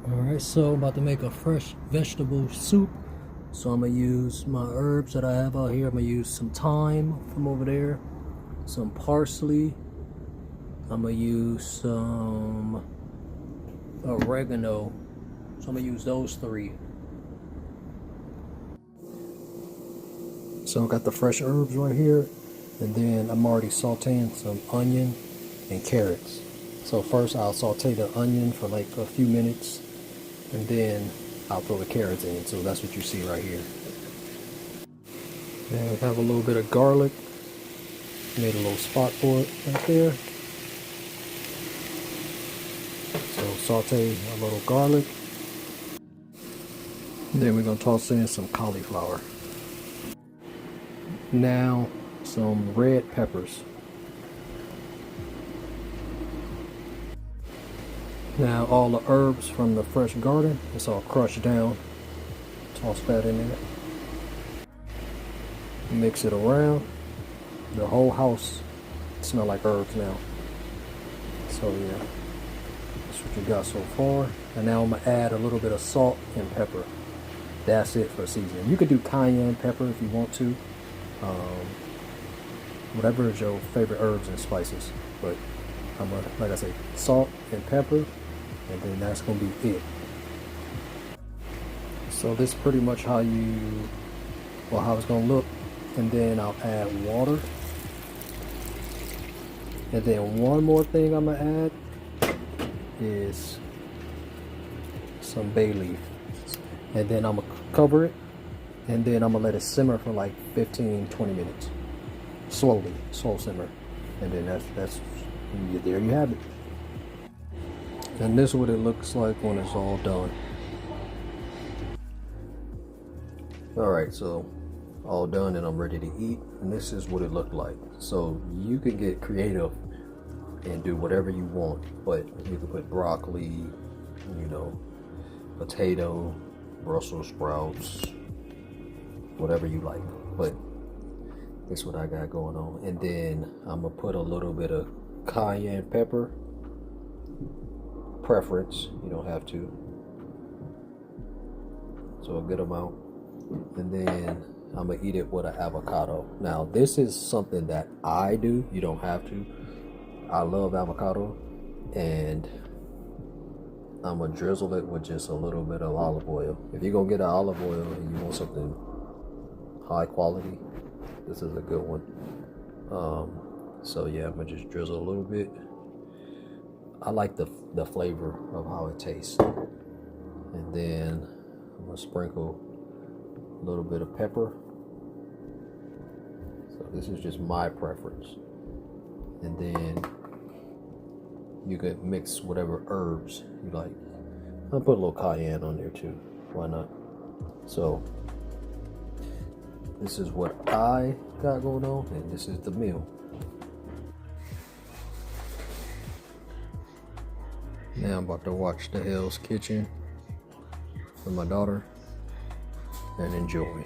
Alright, so I'm about to make a fresh vegetable soup. So I'm gonna use my herbs that I have out here. I'm gonna use some thyme from over there, some parsley. I'm gonna use some oregano. So I'm gonna use those three. So I got the fresh herbs right here, and then I'm already sauteing some onion and carrots. So first I'll saute the onion for like a few minutes, and then I'll throw the carrots in. So that's what you see right here. Then we have a little bit of garlic. Made a little spot for it right there. So saute a little garlic. Then we're gonna toss in some cauliflower. Now some red peppers. Now all the herbs from the fresh garden, it's all crushed down. Toss that in there. Mix it around. The whole house smells like herbs now. So yeah, that's what you got so far. And now I'm gonna add a little bit of salt and pepper. That's it for seasoning. You could do cayenne pepper if you want to. Whatever is your favorite herbs and spices. But I'm gonna, like I say, salt and pepper, and then that's gonna be it. So this is pretty much how it's gonna look. And then I'll add water. And then one more thing I'm gonna add is some bay leaf. And then I'm gonna cover it, and then I'm gonna let it simmer for like 15-20 minutes. Slow simmer. And then that's there you have it. And this is what it looks like when it's all done. Alright, so all done and I'm ready to eat, and this is what it looked like. So you can get creative and do whatever you want, but you can put broccoli, you know, potato, Brussels sprouts, whatever you like. But this is what I got going on. And then I'm gonna put a little bit of cayenne pepper. Preference, you don't have to. So a good amount. And then I'm gonna eat it with an avocado. Now this is something that I do. You don't have to. I love avocado, and I'm gonna drizzle it with just a little bit of olive oil. If you're gonna get an olive oil and you want something high quality, this is a good one. So yeah, I'm gonna just drizzle a little bit. I like the flavor of how it tastes. And then I'm gonna sprinkle a little bit of pepper. So this is just my preference. And then you can mix whatever herbs you like. I'll put a little cayenne on there too. Why not? So this is what I got going on, and this is the meal. Now I'm about to watch the Hell's Kitchen with my daughter and enjoy.